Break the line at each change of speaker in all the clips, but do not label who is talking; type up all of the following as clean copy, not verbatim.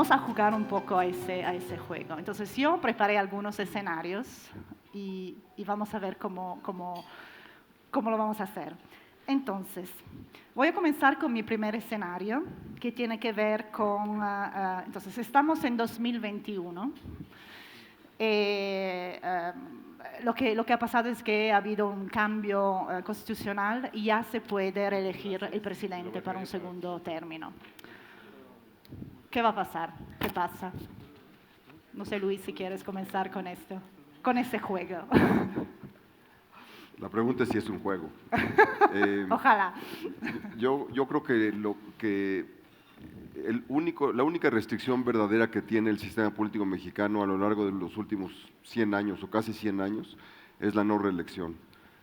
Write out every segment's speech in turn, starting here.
vamos a jugar un poco a ese juego. Entonces yo preparé algunos escenarios y vamos a ver cómo lo vamos a hacer. Entonces, voy a comenzar con mi primer escenario, que tiene que ver con, entonces estamos en 2021. Lo que ha pasado es que ha habido un cambio constitucional y ya se puede reelegir el presidente para un segundo término. ¿Qué va a pasar? ¿Qué pasa? No sé, Luis, si quieres comenzar con esto, con ese juego.
La pregunta es si es un juego.
Ojalá.
Yo creo que la única restricción verdadera que tiene el sistema político mexicano a lo largo de los últimos 100 años o casi 100 años es la no reelección.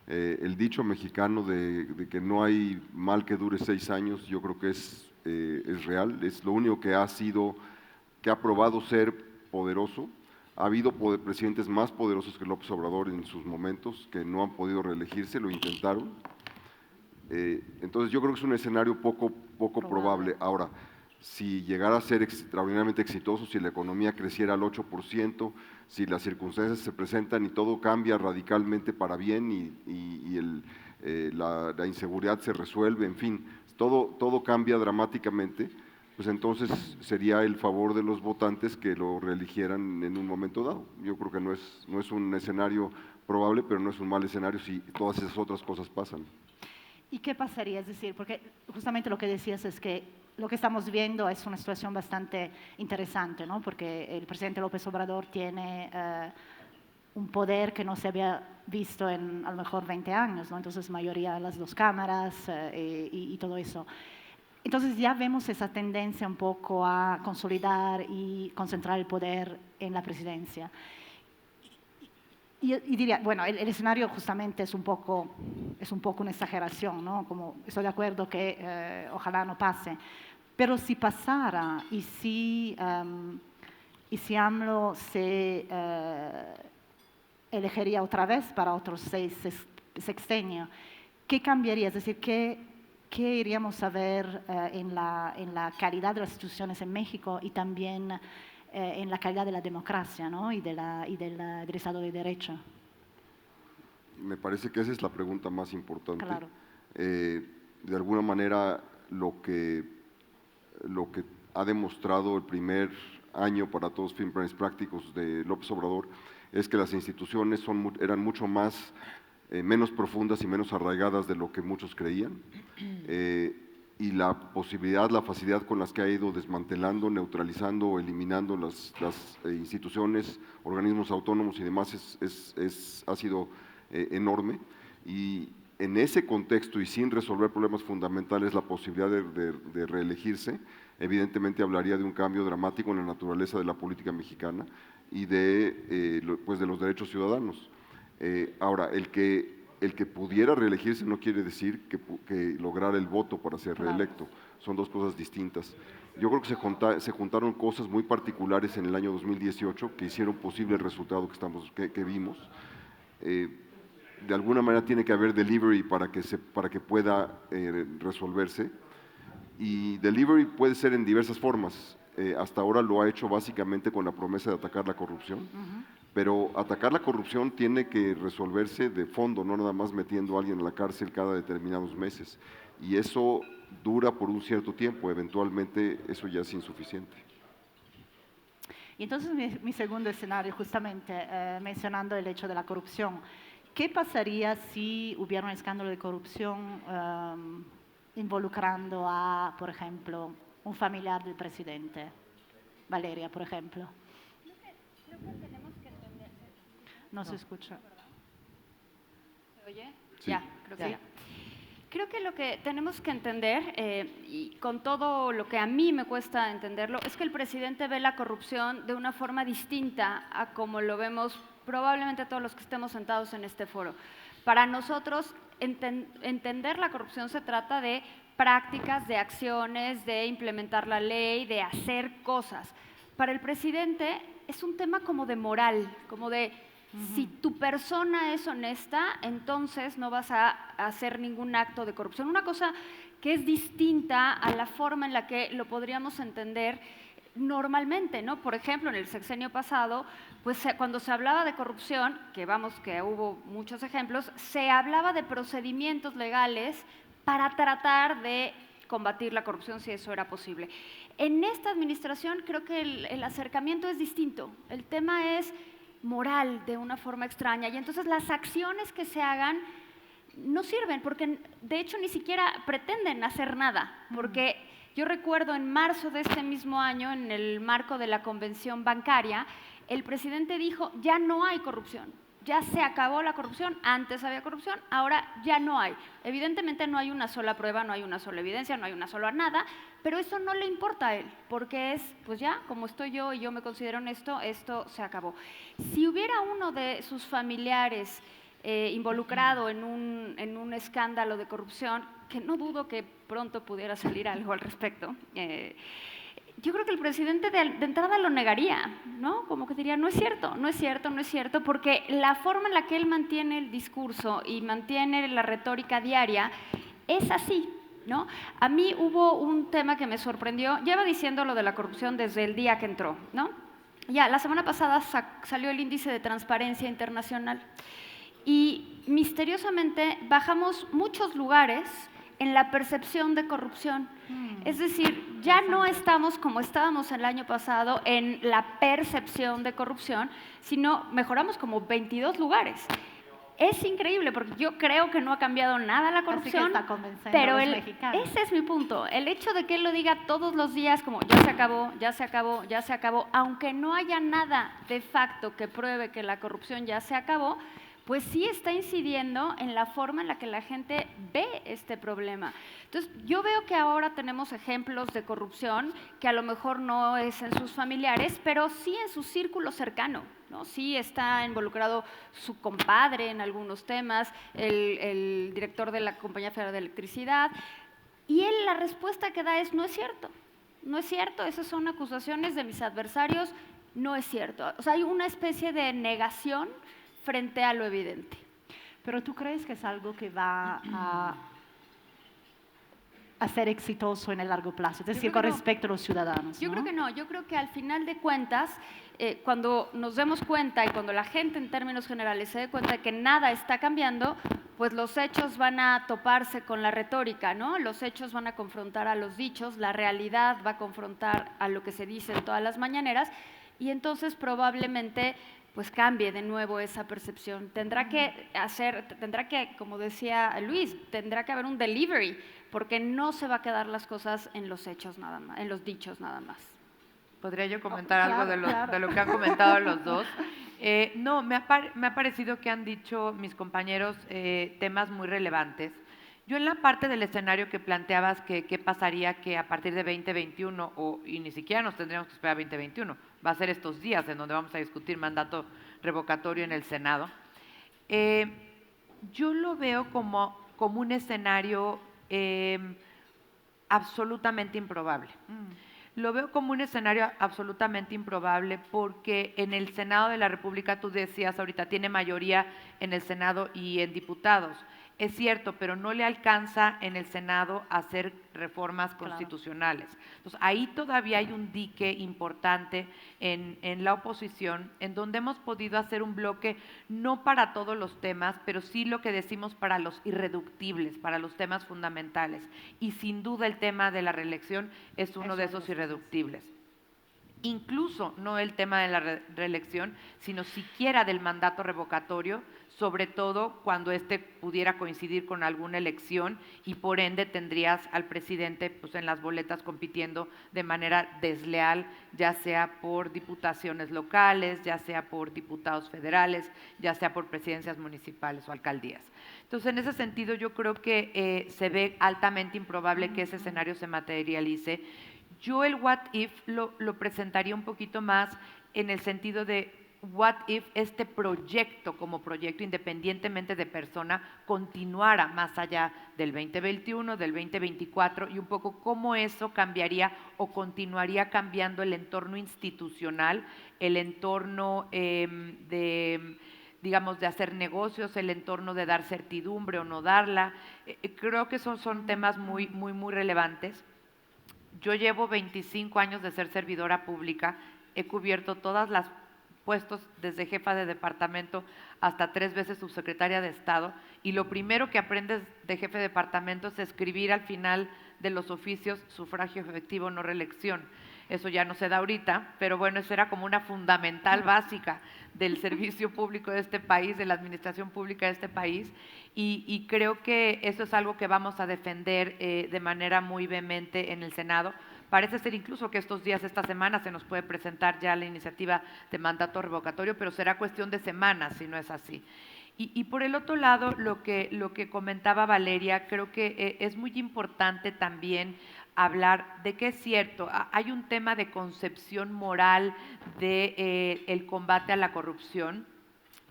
El dicho mexicano de que no hay mal que dure 6 años, yo creo que es real, es lo único que ha probado ser poderoso. Ha habido presidentes más poderosos que López Obrador en sus momentos que no han podido reelegirse, lo intentaron. Entonces yo creo que es un escenario poco probable. Ahora, si llegara a ser extraordinariamente exitoso, si la economía creciera al 8%, si las circunstancias se presentan y todo cambia radicalmente para bien y la inseguridad se resuelve, en fin, todo cambia dramáticamente, pues entonces sería el favor de los votantes que lo reeligieran en un momento dado. Yo creo que no es un escenario probable, pero no es un mal escenario si todas esas otras cosas pasan.
¿Y qué pasaría? Es decir, porque justamente lo que decías es que lo que estamos viendo es una situación bastante interesante, ¿no? Porque el presidente López Obrador tiene un poder que no se había visto en a lo mejor 20 años, ¿no? Entonces mayoría de las dos cámaras y todo eso. Entonces ya vemos esa tendencia un poco a consolidar y concentrar el poder en la presidencia. Y diría, bueno, el escenario justamente es un poco una exageración, ¿no? Como estoy de acuerdo que ojalá no pase, pero si pasara y si AMLO se elegiría otra vez para otros 6 sexenios, ¿qué cambiaría? Es decir, ¿qué iríamos a ver en la calidad de las instituciones en México y también en la calidad de la democracia, ¿no? y del Estado de Derecho?
Me parece que esa es la pregunta más importante.
Claro.
De alguna manera, lo que ha demostrado el primer año para todos fin planes prácticos de López Obrador es que las instituciones eran mucho menos profundas y menos arraigadas de lo que muchos creían. Y la posibilidad, la facilidad con las que ha ido desmantelando, neutralizando o eliminando las instituciones, organismos autónomos y demás ha sido enorme. Y en ese contexto y sin resolver problemas fundamentales, la posibilidad de reelegirse, evidentemente hablaría de un cambio dramático en la naturaleza de la política mexicana y de los derechos ciudadanos. Ahora, el que pudiera reelegirse no quiere decir que lograra el voto para ser reelecto. Son dos cosas distintas. Yo creo que se juntaron cosas muy particulares en el año 2018 que hicieron posible el resultado que vimos. De alguna manera tiene que haber delivery para que pueda resolverse. Y delivery puede ser en diversas formas. Hasta ahora lo ha hecho básicamente con la promesa de atacar la corrupción. Pero atacar la corrupción tiene que resolverse de fondo, no nada más metiendo a alguien en la cárcel cada determinados meses. Y eso dura por un cierto tiempo, eventualmente eso ya es insuficiente.
Y entonces mi segundo escenario, justamente mencionando el hecho de la corrupción, ¿qué pasaría si hubiera un escándalo de corrupción involucrando a, por ejemplo, un familiar del presidente? Valeria, por ejemplo.
Creo que tenemos que entender.
No se escucha.
¿Se oye?
Sí.
Ya, creo que ya. Creo que lo que tenemos que entender, y con todo lo que a mí me cuesta entenderlo, es que el presidente ve la corrupción de una forma distinta a como lo vemos probablemente todos los que estemos sentados en este foro. Para nosotros, entender la corrupción se trata de prácticas, de acciones, de implementar la ley, de hacer cosas. Para el presidente es un tema como de moral, como de si tu persona es honesta, entonces no vas a hacer ningún acto de corrupción. Una cosa que es distinta a la forma en la que lo podríamos entender normalmente, ¿no? Por ejemplo, en el sexenio pasado, pues cuando se hablaba de corrupción, que hubo muchos ejemplos, se hablaba de procedimientos legales para tratar de combatir la corrupción si eso era posible. En esta administración creo que el acercamiento es distinto. El tema es moral de una forma extraña y entonces las acciones que se hagan no sirven porque de hecho ni siquiera pretenden hacer nada, porque yo recuerdo en marzo de este mismo año, en el marco de la convención bancaria, el presidente dijo, ya no hay corrupción, ya se acabó la corrupción, antes había corrupción, ahora ya no hay. Evidentemente no hay una sola prueba, no hay una sola evidencia, no hay una sola nada, pero eso no le importa a él, porque es, pues ya, como estoy yo y yo me considero honesto, esto se acabó. Si hubiera uno de sus familiares involucrado en un escándalo de corrupción, que no dudo que pronto pudiera salir algo al respecto, yo creo que el presidente de entrada lo negaría, ¿no? Como que diría, no es cierto, no es cierto, no es cierto, porque la forma en la que él mantiene el discurso y mantiene la retórica diaria es así, ¿no? A mí hubo un tema que me sorprendió, lleva diciendo lo de la corrupción desde el día que entró, ¿no? Ya, la semana pasada salió el índice de transparencia internacional y misteriosamente bajamos muchos lugares en la percepción de corrupción. Es decir, ya no estamos como estábamos el año pasado en la percepción de corrupción, sino mejoramos como 22 lugares. Es increíble porque yo creo que no ha cambiado nada la corrupción, pero ese es mi punto. El hecho de que él lo diga todos los días como ya se acabó, ya se acabó, ya se acabó, aunque no haya nada de facto que pruebe que la corrupción ya se acabó, pues sí está incidiendo en la forma en la que la gente ve este problema. Entonces, yo veo que ahora tenemos ejemplos de corrupción que a lo mejor no es en sus familiares, pero sí en su círculo cercano, ¿no? Sí está involucrado su compadre en algunos temas, el director de la Compañía Federal de Electricidad, y él la respuesta que da es no es cierto, no es cierto, esas son acusaciones de mis adversarios, no es cierto. O sea, hay una especie de negación frente a lo evidente.
Pero ¿tú crees que es algo que va a ser exitoso en el largo plazo? Es decir, con respecto a los ciudadanos.
Yo creo que no, yo creo que al final de cuentas, cuando nos demos cuenta y cuando la gente en términos generales se dé cuenta de que nada está cambiando, pues los hechos van a toparse con la retórica, ¿no? Los hechos van a confrontar a los dichos, la realidad va a confrontar a lo que se dice en todas las mañaneras y entonces probablemente pues cambie de nuevo esa percepción. Tendrá que, como decía Luis, tendrá que haber un delivery, porque no se va a quedar las cosas en los hechos nada más, en los dichos nada más.
¿Podría yo comentar algo de lo que han comentado los dos? No, me ha parecido que han dicho mis compañeros temas muy relevantes. Yo en la parte del escenario que planteabas, que qué pasaría que a partir de 2021, y ni siquiera nos tendríamos que esperar a 2021, va a ser estos días en donde vamos a discutir mandato revocatorio en el Senado, yo lo veo como un escenario absolutamente improbable. Lo veo como un escenario absolutamente improbable porque en el Senado de la República, tú decías ahorita, tiene mayoría en el Senado y en diputados. Es cierto, pero no le alcanza en el Senado a hacer reformas constitucionales. Entonces, ahí todavía hay un dique importante en la oposición, en donde hemos podido hacer un bloque, no para todos los temas, pero sí lo que decimos para los irreductibles, para los temas fundamentales. Y sin duda el tema de la reelección es uno de esos irreductibles. Incluso no el tema de la reelección, sino siquiera del mandato revocatorio, sobre todo cuando este pudiera coincidir con alguna elección y por ende tendrías al presidente pues, en las boletas compitiendo de manera desleal, ya sea por diputaciones locales, ya sea por diputados federales, ya sea por presidencias municipales o alcaldías. Entonces, en ese sentido, yo creo que se ve altamente improbable que ese escenario se materialice. Yo el what if lo presentaría un poquito más en el sentido de what if este proyecto como proyecto independientemente de persona continuara más allá del 2021, del 2024 y un poco cómo eso cambiaría o continuaría cambiando el entorno institucional, el entorno digamos, de hacer negocios, el entorno de dar certidumbre o no darla. Creo que son temas muy relevantes. Yo llevo 25 años de ser servidora pública, he cubierto todas las puestos desde jefa de departamento hasta 3 veces subsecretaria de Estado, y lo primero que aprendes de jefe de departamento es escribir al final de los oficios sufragio efectivo, no reelección. Eso ya no se da ahorita, pero bueno, eso era como una fundamental básica del servicio público de este país, de la administración pública de este país, y creo que eso es algo que vamos a defender de manera muy vehemente en el Senado. Parece ser incluso que estos días, esta semana, se nos puede presentar ya la iniciativa de mandato revocatorio, pero será cuestión de semanas si no es así. Y por el otro lado, lo que comentaba Valeria, creo que es muy importante también hablar de que es cierto, hay un tema de concepción moral de el combate a la corrupción.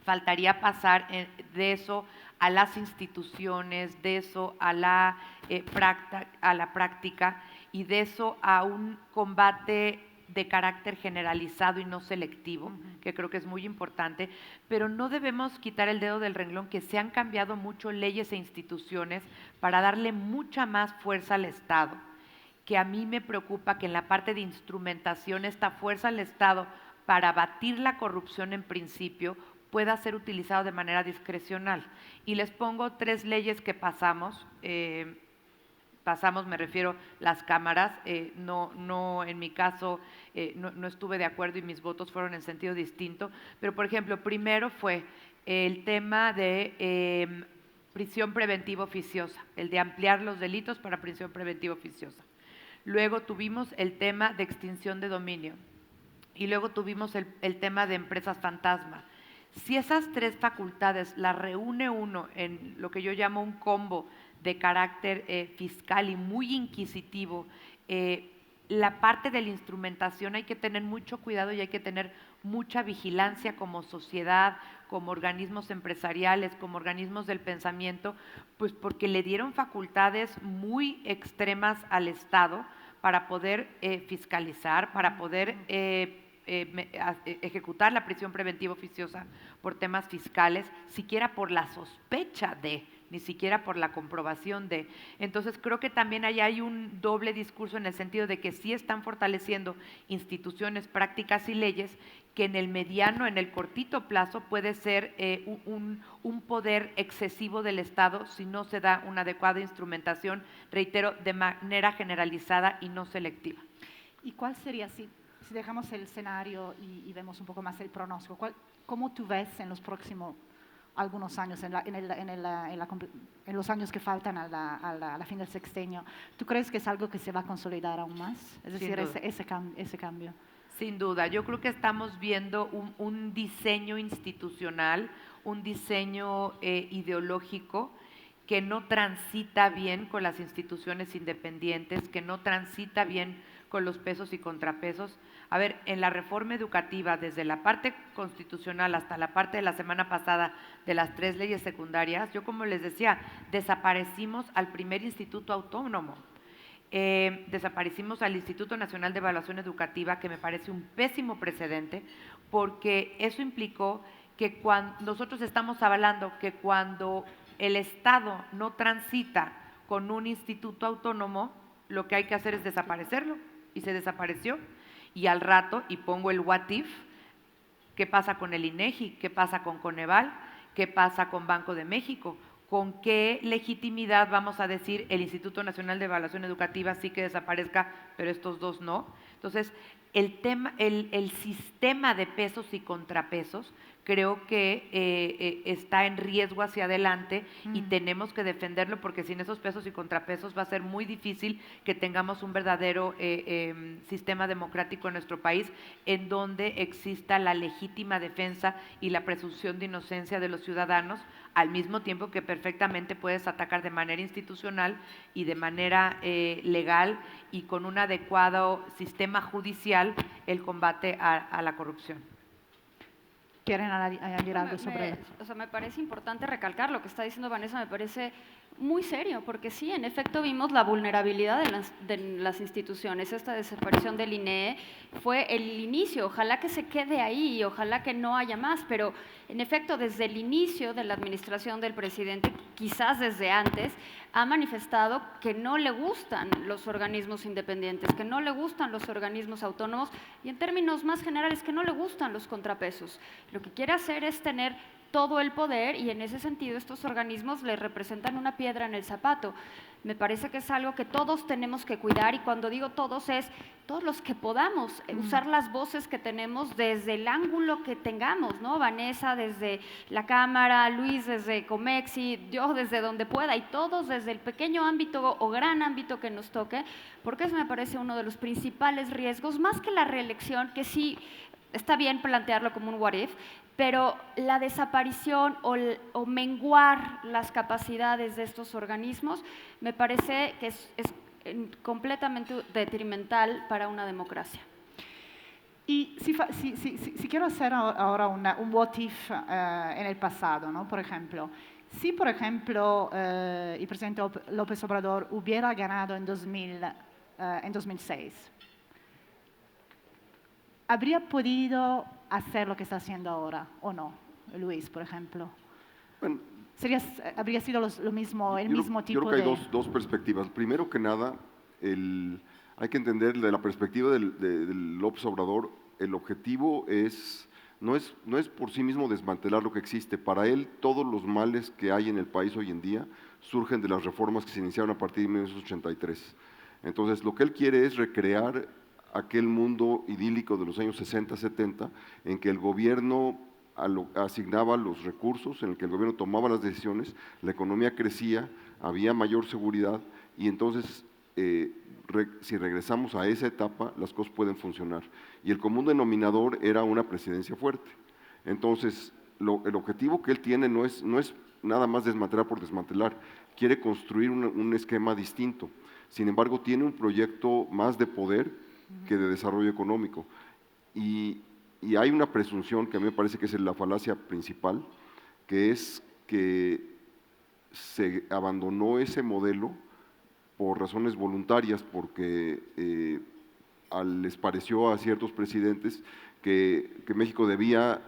Faltaría pasar de eso a las instituciones, de eso a la práctica, y de eso a un combate de carácter generalizado y no selectivo, que creo que es muy importante, pero no debemos quitar el dedo del renglón que se han cambiado mucho leyes e instituciones para darle mucha más fuerza al Estado, que a mí me preocupa que en la parte de instrumentación esta fuerza al Estado para abatir la corrupción en principio pueda ser utilizado de manera discrecional. Y les pongo 3 leyes que pasamos, me refiero las cámaras, no en mi caso no estuve de acuerdo y mis votos fueron en sentido distinto, pero por ejemplo, primero fue el tema de prisión preventiva oficiosa, el de ampliar los delitos para prisión preventiva oficiosa. Luego tuvimos el tema de extinción de dominio y luego tuvimos el tema de empresas fantasma. Si esas 3 facultades las reúne uno en lo que yo llamo un combo de carácter fiscal y muy inquisitivo, la parte de la instrumentación hay que tener mucho cuidado y hay que tener mucha vigilancia como sociedad, como organismos empresariales, como organismos del pensamiento, pues porque le dieron facultades muy extremas al Estado para poder fiscalizar, para poder ejecutar la prisión preventiva oficiosa por temas fiscales, siquiera por la sospecha de, ni siquiera por la comprobación de. Entonces creo que también ahí hay un doble discurso en el sentido de que sí están fortaleciendo instituciones, prácticas y leyes que en el mediano, en el cortito plazo puede ser un poder excesivo del Estado si no se da una adecuada instrumentación, reitero, de manera generalizada y no selectiva.
¿Y cuál sería, si dejamos el escenario y vemos un poco más el pronóstico, cómo tú ves en los próximos algunos años, en los años que faltan a la fin del sexenio? ¿Tú crees que es algo que se va a consolidar aún más? Es decir, ese cambio.
Sin duda, yo creo que estamos viendo un diseño institucional, un diseño ideológico que no transita bien con las instituciones independientes, que no transita bien con los pesos y contrapesos. A ver, en la reforma educativa, desde la parte constitucional hasta la parte de la semana pasada de las 3 leyes secundarias, yo como les decía, desaparecimos al primer instituto autónomo. Desaparecimos al Instituto Nacional de Evaluación Educativa, que me parece un pésimo precedente, porque eso implicó que cuando nosotros estamos avalando que cuando el Estado no transita con un instituto autónomo, lo que hay que hacer es desaparecerlo, y se desapareció. Y al rato, y pongo el what if, ¿qué pasa con el INEGI? ¿Qué pasa con Coneval? ¿Qué pasa con Banco de México? ¿Con qué legitimidad vamos a decir el Instituto Nacional de Evaluación Educativa sí que desaparezca, pero estos 2 no? Entonces, el sistema de pesos y contrapesos creo que está en riesgo hacia adelante y tenemos que defenderlo, porque sin esos pesos y contrapesos va a ser muy difícil que tengamos un verdadero sistema democrático en nuestro país, en donde exista la legítima defensa y la presunción de inocencia de los ciudadanos, al mismo tiempo que perfectamente puedes atacar de manera institucional y de manera legal y con un adecuado sistema judicial el combate a la corrupción.
¿Quieren añadir algo sobre eso?
O sea, me parece importante recalcar lo que está diciendo Vanessa, me parece muy serio, porque sí, en efecto vimos la vulnerabilidad de las instituciones. Esta desaparición del INEE fue el inicio, ojalá que se quede ahí y ojalá que no haya más, pero en efecto desde el inicio de la administración del presidente, quizás desde antes, ha manifestado que no le gustan los organismos independientes, que no le gustan los organismos autónomos y en términos más generales que no le gustan los contrapesos. Lo que quiere hacer es tener todo el poder y en ese sentido estos organismos le representan una piedra en el zapato. Me parece que es algo que todos tenemos que cuidar y cuando digo todos es todos los que podamos usar las voces que tenemos desde el ángulo que tengamos, ¿no? Vanessa desde la Cámara, Luis desde Comexi, yo desde donde pueda y todos desde el pequeño ámbito o gran ámbito que nos toque, porque eso me parece uno de los principales riesgos, más que la reelección, que sí está bien plantearlo como un what if, pero la desaparición o menguar las capacidades de estos organismos me parece que es completamente detrimental para una democracia.
Y si quiero hacer ahora un what if en el pasado, ¿no? Por ejemplo, si por ejemplo el presidente López Obrador hubiera ganado en 2006, ¿habría podido hacer lo que está haciendo ahora o no, Luis, por ejemplo?
Bueno,
¿Habría sido lo mismo, el mismo tipo de...?
Yo creo que hay dos perspectivas. Primero que nada, hay que entender de la perspectiva del López Obrador, el objetivo no es por sí mismo desmantelar lo que existe. Para él, todos los males que hay en el país hoy en día surgen de las reformas que se iniciaron a partir de 1983. Entonces, lo que él quiere es recrear aquel mundo idílico de los años 60, 70, en que el gobierno asignaba los recursos, en el que el gobierno tomaba las decisiones, la economía crecía, había mayor seguridad y entonces si regresamos a esa etapa, las cosas pueden funcionar. Y el común denominador era una presidencia fuerte. Entonces, el objetivo que él tiene no es nada más desmantelar por desmantelar, quiere construir un esquema distinto. Sin embargo, tiene un proyecto más de poder que de desarrollo económico. Y hay una presunción que a mí me parece que es la falacia principal, que es que se abandonó ese modelo por razones voluntarias, porque les pareció a ciertos presidentes que México debía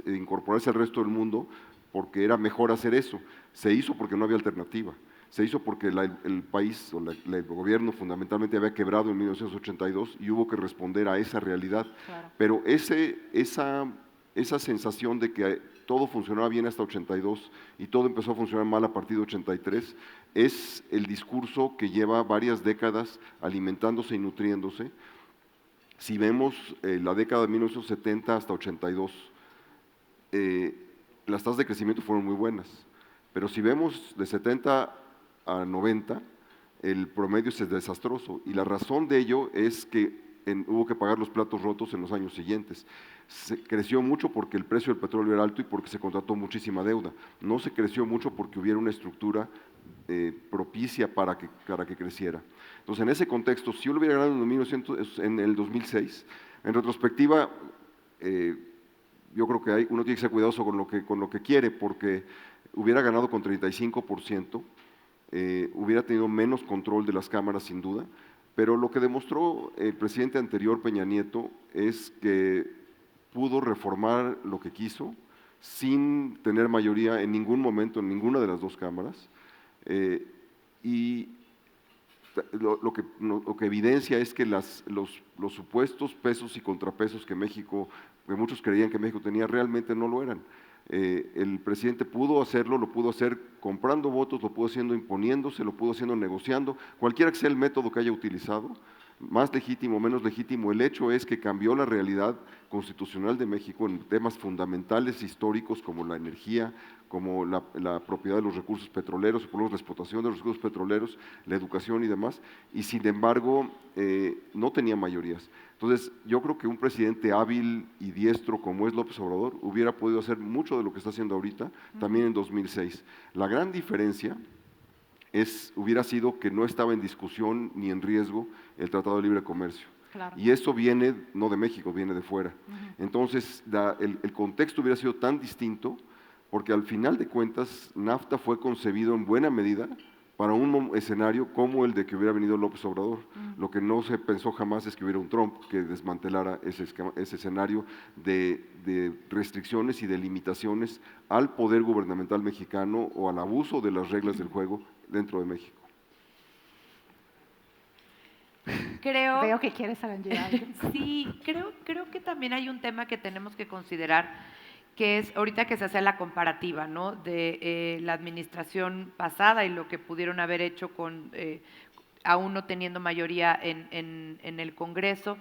incorporarse al resto del mundo porque era mejor hacer eso. Se hizo porque no había alternativa. Se hizo porque el país o el gobierno fundamentalmente había quebrado en 1982 y hubo que responder a esa realidad.
Claro.
Pero esa sensación de que todo funcionaba bien hasta 82 y todo empezó a funcionar mal a partir de 83 es el discurso que lleva varias décadas alimentándose y nutriéndose. Si vemos la década de 1970 hasta 82, las tasas de crecimiento fueron muy buenas, pero si vemos de 70 a 90, el promedio es desastroso y la razón de ello es que hubo que pagar los platos rotos en los años siguientes. Se creció mucho porque el precio del petróleo era alto y porque se contrató muchísima deuda. No se creció mucho porque hubiera una estructura propicia para que creciera. Entonces, en ese contexto, si yo lo hubiera ganado en el 2006, en retrospectiva, yo creo que uno tiene que ser cuidadoso con lo que quiere, porque hubiera ganado con 35%, hubiera tenido menos control de las cámaras sin duda, pero lo que demostró el presidente anterior, Peña Nieto, es que pudo reformar lo que quiso sin tener mayoría en ningún momento en ninguna de las dos cámaras, y lo que evidencia es que los supuestos pesos y contrapesos que muchos creían que México tenía, realmente no lo eran. El presidente pudo hacerlo, lo pudo hacer comprando votos, lo pudo haciendo imponiéndose, lo pudo haciendo negociando, cualquiera que sea el método que haya utilizado, más legítimo o menos legítimo, el hecho es que cambió la realidad constitucional de México en temas fundamentales históricos como la energía, como la propiedad de los recursos petroleros, por lo menos la explotación de los recursos petroleros, la educación y demás, y sin embargo no tenía mayorías. Entonces, yo creo que un presidente hábil y diestro como es López Obrador hubiera podido hacer mucho de lo que está haciendo ahorita, también en 2006. La gran diferencia hubiera sido que no estaba en discusión ni en riesgo el Tratado de Libre Comercio.
Claro.
Y eso viene, no de México, viene de fuera. Entonces, el contexto hubiera sido tan distinto, porque al final de cuentas, NAFTA fue concebido en buena medida para un escenario como el de que hubiera venido López Obrador. Lo que no se pensó jamás es que hubiera un Trump que desmantelara ese escenario de restricciones y de limitaciones al poder gubernamental mexicano o al abuso de las reglas del juego dentro de México.
Veo que quieres añadir algo.
Sí, creo que también hay un tema que tenemos que considerar, que es ahorita que se hace la comparativa, ¿no?, de la administración pasada y lo que pudieron haber hecho con aún no teniendo mayoría en el Congreso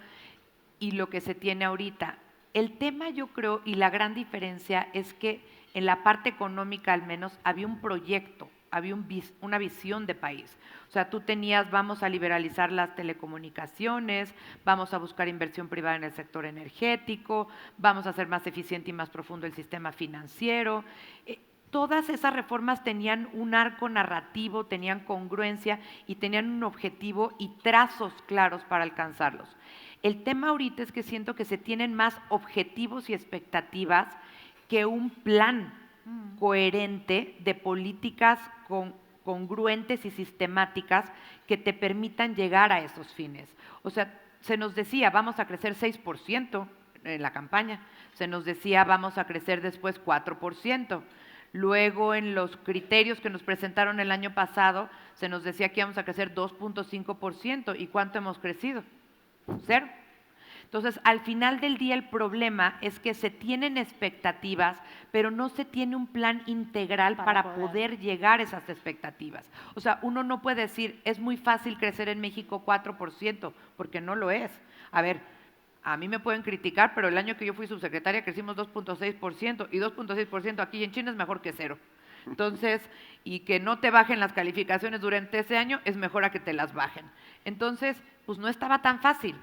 y lo que se tiene ahorita. El tema, yo creo, y la gran diferencia es que en la parte económica al menos había un proyecto, había una visión de país. O sea, tú tenías, vamos a liberalizar las telecomunicaciones, vamos a buscar inversión privada en el sector energético, vamos a hacer más eficiente y más profundo el sistema financiero. Todas esas reformas tenían un arco narrativo, tenían congruencia y tenían un objetivo y trazos claros para alcanzarlos. El tema ahorita es que siento que se tienen más objetivos y expectativas que un plan coherente de políticas congruentes y sistemáticas que te permitan llegar a esos fines. O sea, se nos decía, vamos a crecer 6% en la campaña, se nos decía, vamos a crecer después 4%. Luego, en los criterios que nos presentaron el año pasado, se nos decía que íbamos a crecer 2.5%. ¿Y cuánto hemos crecido? 0. Entonces, al final del día, el problema es que se tienen expectativas, pero no se tiene un plan integral para poder llegar a esas expectativas. O sea, uno no puede decir, es muy fácil crecer en México 4%, porque no lo es. A ver, a mí me pueden criticar, pero el año que yo fui subsecretaria crecimos 2.6%, y 2.6% aquí en China es mejor que 0. Entonces, y que no te bajen las calificaciones durante ese año es mejor a que te las bajen. Entonces, pues no estaba tan fácil.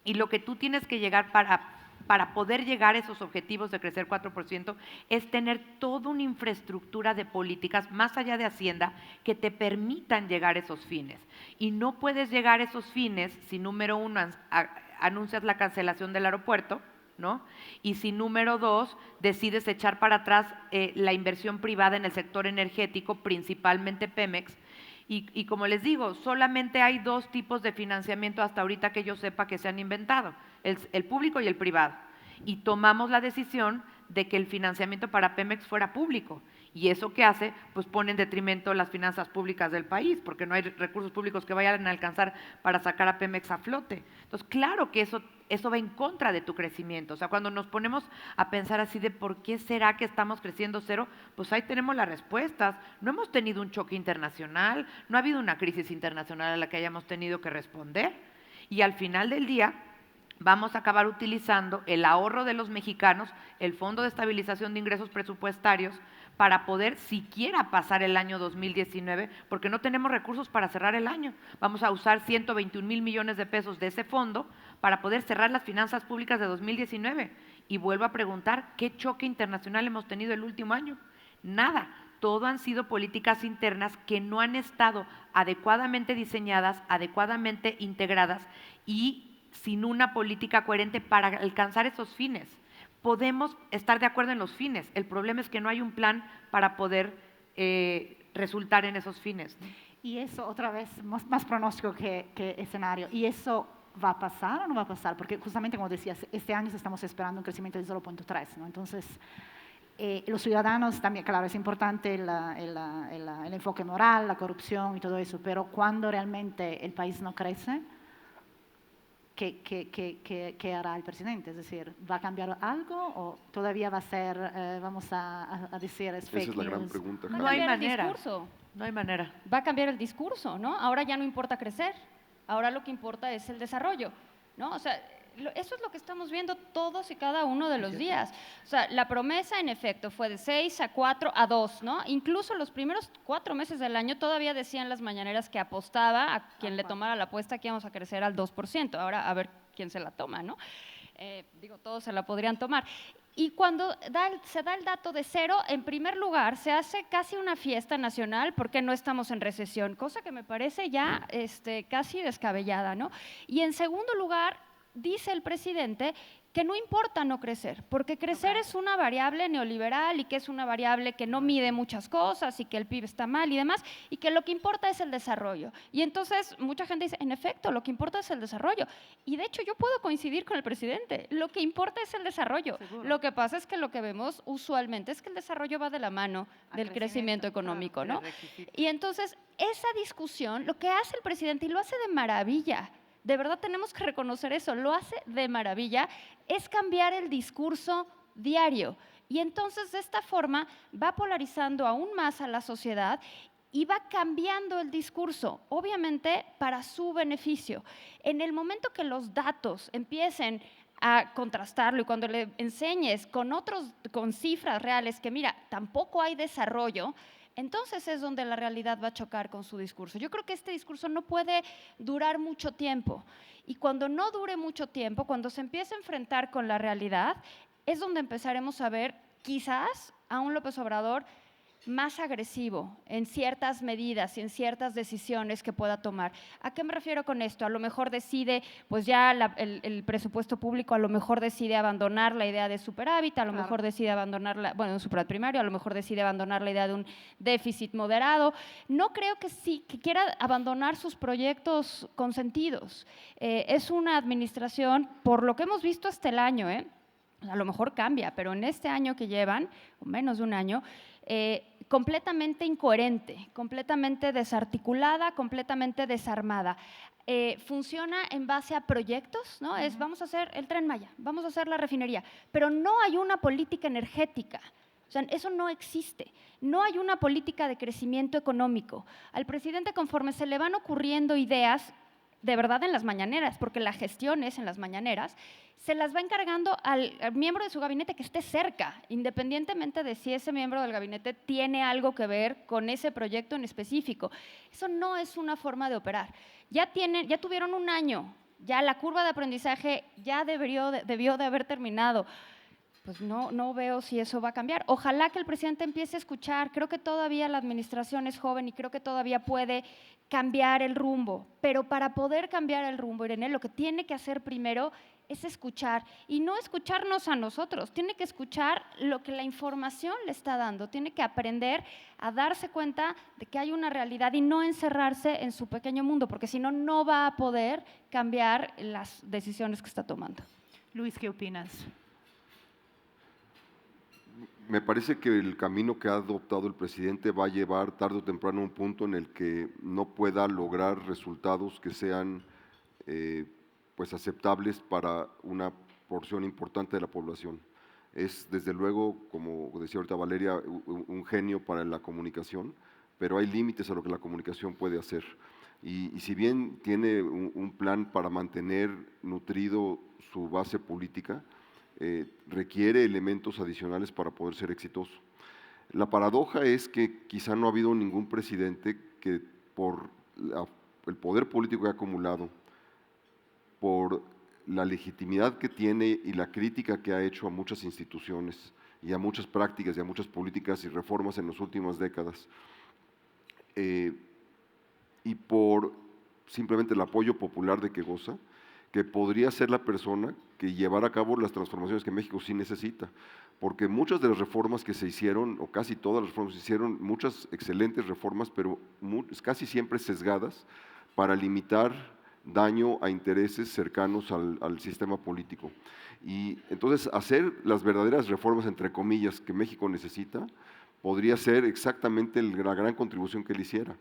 Y lo que tú tienes que llegar para poder llegar a esos objetivos de crecer 4% es tener toda una infraestructura de políticas, más allá de Hacienda, que te permitan llegar a esos fines. Y no puedes llegar a esos fines si, número uno, anuncias la cancelación del aeropuerto, ¿no? Y si, número dos, decides echar para atrás la inversión privada en el sector energético, principalmente Pemex. Y como les digo, solamente hay 2 tipos de financiamiento hasta ahorita que yo sepa que se han inventado, el público y el privado. Y tomamos la decisión de que el financiamiento para Pemex fuera público. ¿Y eso qué hace? Pues pone en detrimento las finanzas públicas del país, porque no hay recursos públicos que vayan a alcanzar para sacar a Pemex a flote. Entonces, claro que eso va en contra de tu crecimiento. O sea, cuando nos ponemos a pensar así de por qué será que estamos creciendo 0, pues ahí tenemos las respuestas. No hemos tenido un choque internacional, no ha habido una crisis internacional a la que hayamos tenido que responder. Y al final del día, vamos a acabar utilizando el ahorro de los mexicanos, el Fondo de Estabilización de Ingresos Presupuestarios, para poder siquiera pasar el año 2019, porque no tenemos recursos para cerrar el año. Vamos a usar 121,000 millones de pesos de ese fondo para poder cerrar las finanzas públicas de 2019. Y vuelvo a preguntar, ¿qué choque internacional hemos tenido el último año? Nada. Todo han sido políticas internas que no han estado adecuadamente diseñadas, adecuadamente integradas y sin una política coherente para alcanzar esos fines. Podemos estar de acuerdo en los fines, el problema es que no hay un plan para poder resultar en esos fines, ¿no?
Y eso, otra vez, más pronóstico que escenario. ¿Y eso va a pasar o no va a pasar? Porque justamente, como decías, este año estamos esperando un crecimiento de 0.3, ¿no? Entonces, los ciudadanos también, claro, es importante el enfoque moral, la corrupción y todo eso, pero cuando realmente el país no crece, ¿qué hará el presidente? Es decir, ¿va a cambiar algo o todavía va a ser, vamos a decir, es fake
Esa es la gran
news?
pregunta.
No hay manera.
Discurso.
No hay manera.
Va a cambiar el discurso, ¿no? Ahora ya no importa crecer, ahora lo que importa es el desarrollo, ¿no? O sea, eso es lo que estamos viendo todos y cada uno de los días. O sea, la promesa en efecto fue de 6 a 4 a 2, ¿no? Incluso los primeros 4 meses del año todavía decían las mañaneras que apostaba a quien le tomara la apuesta que íbamos a crecer al 2%. Ahora a ver quién se la toma, ¿no? Todos se la podrían tomar. Y cuando se da el dato de 0, en primer lugar, se hace casi una fiesta nacional porque no estamos en recesión, cosa que me parece ya casi descabellada, ¿no? Y en segundo lugar, dice el presidente que no importa no crecer, porque crecer es una variable neoliberal y que es una variable que no mide muchas cosas y que el PIB está mal y demás, y que lo que importa es el desarrollo. Y entonces mucha gente dice, en efecto, lo que importa es el desarrollo. Y de hecho yo puedo coincidir con el presidente, lo que importa es el desarrollo.
Seguro.
Lo que pasa es que lo que vemos usualmente es que el desarrollo va de la mano del crecimiento económico, ¿no? Y entonces esa discusión, lo que hace el presidente, y lo hace de maravilla, de verdad tenemos que reconocer eso, lo hace de maravilla, es cambiar el discurso diario. Y entonces de esta forma va polarizando aún más a la sociedad y va cambiando el discurso, obviamente para su beneficio. En el momento que los datos empiecen a contrastarlo y cuando le enseñes con cifras reales que mira, tampoco hay desarrollo, entonces es donde la realidad va a chocar con su discurso. Yo creo que este discurso no puede durar mucho tiempo. Y cuando no dure mucho tiempo, cuando se empiece a enfrentar con la realidad, es donde empezaremos a ver quizás a un López Obrador más agresivo en ciertas medidas y en ciertas decisiones que pueda tomar. ¿A qué me refiero con esto? A lo mejor decide, pues ya el presupuesto público a lo mejor decide abandonar la idea de superávit, a lo mejor decide abandonar, un superávit primario, a lo mejor decide abandonar la idea de un déficit moderado. No creo que que quiera abandonar sus proyectos consentidos. Es una administración, por lo que hemos visto hasta el año, a lo mejor cambia, pero en este año que llevan, o menos de un año, completamente incoherente, completamente desarticulada, completamente desarmada. Funciona en base a proyectos, ¿no? Es vamos a hacer el Tren Maya, vamos a hacer la refinería, pero no hay una política energética. O sea, eso no existe. No hay una política de crecimiento económico. Al presidente, conforme se le van ocurriendo ideas, de verdad en las mañaneras, porque la gestión es en las mañaneras, se las va encargando al miembro de su gabinete que esté cerca, independientemente de si ese miembro del gabinete tiene algo que ver con ese proyecto en específico. Eso no es una forma de operar. Ya tuvieron un año, ya la curva de aprendizaje ya debió de haber terminado. Pues no veo si eso va a cambiar. Ojalá que el presidente empiece a escuchar. Creo que todavía la administración es joven y creo que todavía puede cambiar el rumbo. Pero para poder cambiar el rumbo, Irene, lo que tiene que hacer primero es escuchar. Y no escucharnos a nosotros, tiene que escuchar lo que la información le está dando. Tiene que aprender a darse cuenta de que hay una realidad y no encerrarse en su pequeño mundo, porque si no, no va a poder cambiar las decisiones que está tomando.
Luis, ¿qué opinas?
Me parece que el camino que ha adoptado el presidente va a llevar tarde o temprano a un punto en el que no pueda lograr resultados que sean pues aceptables para una porción importante de la población. Es desde luego, como decía ahorita Valeria, un genio para la comunicación, pero hay límites a lo que la comunicación puede hacer. Y si bien tiene un plan para mantener nutrido su base política, requiere elementos adicionales para poder ser exitoso. La paradoja es que quizá no ha habido ningún presidente que por el poder político que ha acumulado, por la legitimidad que tiene y la crítica que ha hecho a muchas instituciones y a muchas prácticas y a muchas políticas y reformas en las últimas décadas, y por simplemente el apoyo popular de que goza, que podría ser la persona que llevara a cabo las transformaciones que México sí necesita, porque muchas de las reformas que se hicieron, o casi todas las reformas que se hicieron, muchas excelentes reformas, pero casi siempre sesgadas para limitar daño a intereses cercanos al sistema político. Y entonces hacer las verdaderas reformas, entre comillas, que México necesita, podría ser exactamente la gran contribución que él hiciera.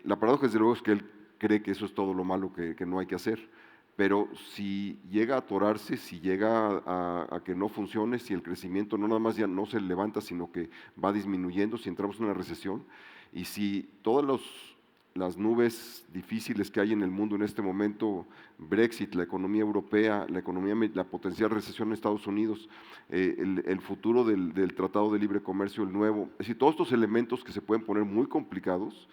La paradoja, desde luego, es que él cree que eso es todo lo malo que no hay que hacer. Pero si llega a atorarse, si llega a que no funcione, si el crecimiento no nada más ya no se levanta, sino que va disminuyendo, si entramos en una recesión, y si todas las nubes difíciles que hay en el mundo en este momento, Brexit, la economía europea, la potencial recesión en Estados Unidos, el futuro del Tratado de Libre Comercio, el nuevo, es decir, todos estos elementos que se pueden poner muy complicados,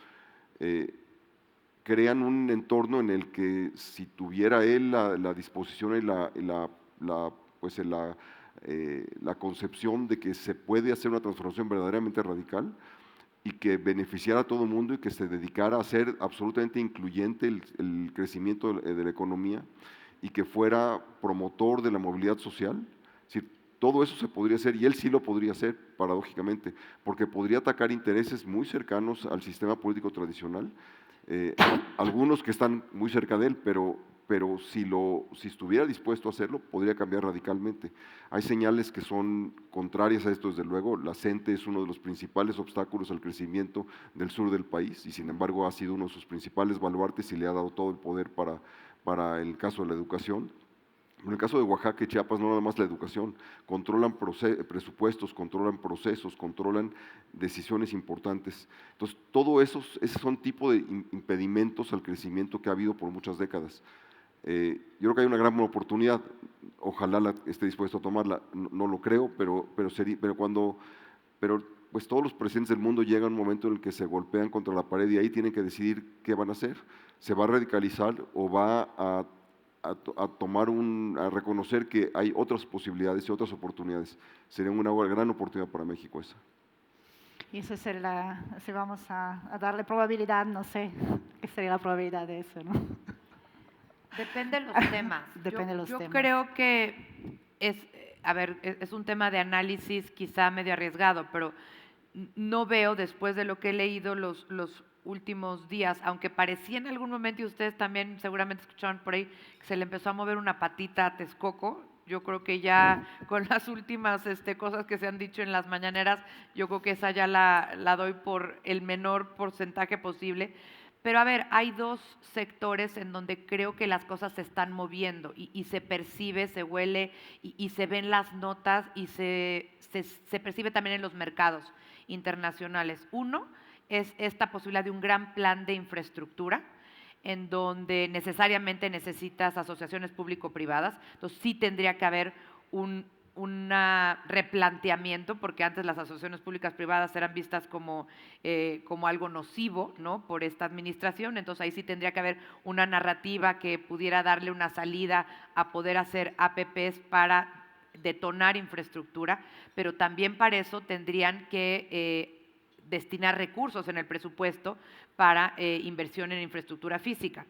crean un entorno en el que si tuviera él la disposición y la concepción de que se puede hacer una transformación verdaderamente radical y que beneficiara a todo el mundo y que se dedicara a ser absolutamente incluyente el crecimiento de la economía y que fuera promotor de la movilidad social. Es decir, todo eso se podría hacer y él sí lo podría hacer, paradójicamente, porque podría atacar intereses muy cercanos al sistema político tradicional, algunos que están muy cerca de él, pero si estuviera dispuesto a hacerlo, podría cambiar radicalmente. Hay señales que son contrarias a esto, desde luego. La CENTE es uno de los principales obstáculos al crecimiento del sur del país y, sin embargo, ha sido uno de sus principales baluartes y le ha dado todo el poder para el caso de la educación. En el caso de Oaxaca y Chiapas, no nada más la educación, controlan presupuestos, controlan procesos, controlan decisiones importantes. Entonces, todos esos son tipo de impedimentos al crecimiento que ha habido por muchas décadas. Yo creo que hay una gran oportunidad, ojalá esté dispuesto a tomarla, no lo creo, pero pues todos los presidentes del mundo llegan a un momento en el que se golpean contra la pared y ahí tienen que decidir qué van a hacer. ¿Se va a radicalizar o va a reconocer que hay otras posibilidades y otras oportunidades? Sería una gran oportunidad para México esa.
Y eso es si vamos a darle probabilidad, no sé qué sería la probabilidad de eso, ¿no?
Depende de los temas.
Depende de los
yo
temas.
creo que es un tema de análisis quizá medio arriesgado, pero no veo, después de lo que he leído los últimos días, aunque parecía en algún momento, y ustedes también seguramente escucharon por ahí, que se le empezó a mover una patita a Texcoco. Yo creo que ya con las últimas cosas que se han dicho en las mañaneras, yo creo que esa ya la doy por el menor porcentaje posible. Pero a ver, hay dos sectores en donde creo que las cosas se están moviendo y se percibe, se huele y se ven las notas y se percibe también en los mercados internacionales. Uno es esta posibilidad de un gran plan de infraestructura en donde necesariamente necesitas asociaciones público-privadas. Entonces sí tendría que haber un replanteamiento, porque antes las asociaciones públicas privadas eran vistas como algo nocivo, ¿no?, por esta administración. Entonces ahí sí tendría que haber una narrativa que pudiera darle una salida a poder hacer APPs para detonar infraestructura, pero también para eso tendrían que destinar recursos en el presupuesto para inversión en infraestructura física.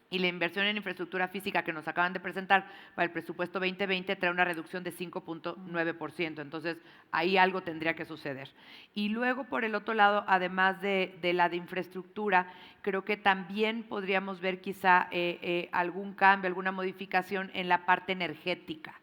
Y la inversión en infraestructura física que nos acaban de presentar para el presupuesto 2020 trae una reducción de 5.9%. Entonces, ahí algo tendría que suceder. Y luego, por el otro lado, además de la de infraestructura, creo que también podríamos ver quizá algún cambio, alguna modificación en la parte energética.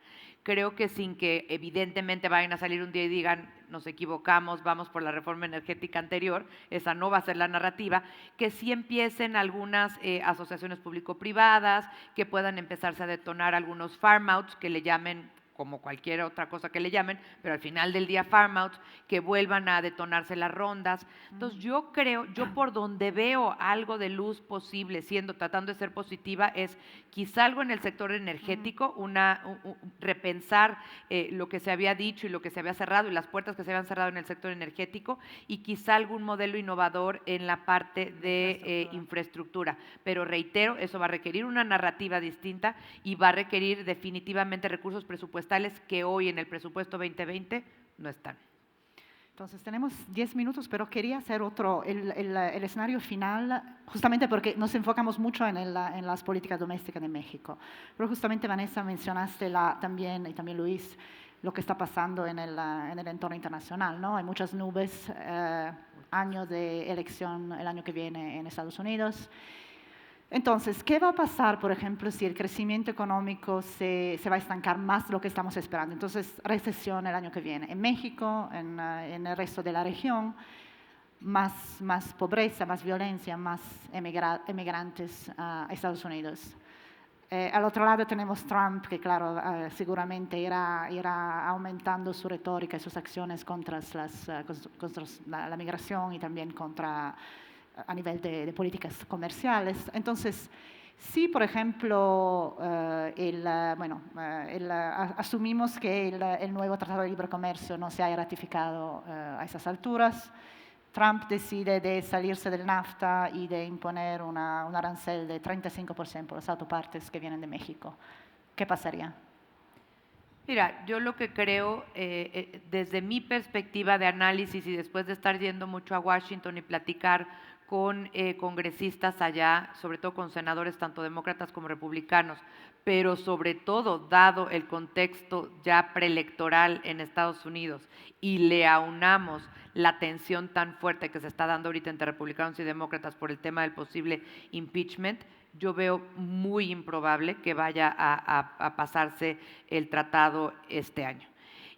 Creo que sin que evidentemente vayan a salir un día y digan nos equivocamos, vamos por la reforma energética anterior, esa no va a ser la narrativa, que sí empiecen algunas asociaciones público-privadas, que puedan empezarse a detonar algunos farm outs, que le llamen como cualquier otra cosa que le llamen, pero al final del día farm outs, que vuelvan a detonarse las rondas. Entonces yo creo, yo por donde veo algo de luz posible, tratando de ser positiva, es quizá algo en el sector energético, repensar lo que se había dicho y lo que se había cerrado y las puertas que se habían cerrado en el sector energético, y quizá algún modelo innovador en la parte de infraestructura. Pero reitero, eso va a requerir una narrativa distinta y va a requerir definitivamente recursos presupuestales que hoy en el presupuesto 2020 no están.
Entonces tenemos 10 minutos, pero quería hacer el escenario final, justamente porque nos enfocamos mucho en las políticas domésticas de México. Pero justamente, Vanessa, mencionaste también, y también Luis, lo que está pasando en el entorno internacional, ¿no? Hay muchas nubes, año de elección el año que viene en Estados Unidos. Entonces, ¿qué va a pasar, por ejemplo, si el crecimiento económico se va a estancar más de lo que estamos esperando? Entonces, recesión el año que viene. En México, en el resto de la región, más pobreza, más violencia, más emigrantes a Estados Unidos. Al otro lado tenemos Trump, que claro, seguramente irá aumentando su retórica y sus acciones contra la migración y también a nivel de políticas comerciales. Entonces, si por ejemplo asumimos que el nuevo Tratado de Libre Comercio no se haya ratificado a esas alturas, Trump decide de salirse del NAFTA y de imponer un arancel de 35% por las autopartes que vienen de México, ¿qué pasaría?
Mira, yo lo que creo, desde mi perspectiva de análisis y después de estar yendo mucho a Washington y platicar con congresistas allá, sobre todo con senadores tanto demócratas como republicanos, pero sobre todo dado el contexto ya preelectoral en Estados Unidos y le aunamos la tensión tan fuerte que se está dando ahorita entre republicanos y demócratas por el tema del posible impeachment, yo veo muy improbable que vaya a pasarse el tratado este año.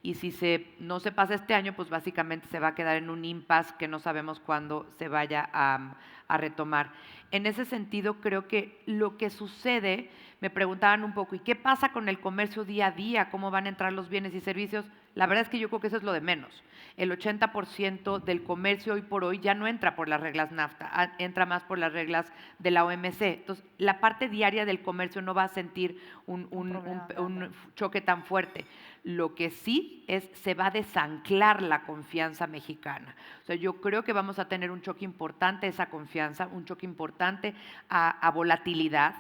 Y si no se pasa este año, pues básicamente se va a quedar en un impasse que no sabemos cuándo se vaya a retomar. En ese sentido, creo que lo que sucede, me preguntaban un poco, ¿y qué pasa con el comercio día a día? ¿Cómo van a entrar los bienes y servicios? La verdad es que yo creo que eso es lo de menos. El 80% del comercio hoy por hoy ya no entra por las reglas NAFTA, entra más por las reglas de la OMC. Entonces, la parte diaria del comercio no va a sentir un choque tan fuerte. Lo que sí se va a desanclar la confianza mexicana. O sea, yo creo que vamos a tener un choque importante a esa confianza, un choque importante a volatilidad.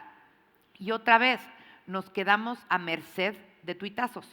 Y otra vez, nos quedamos a merced de tuitazos.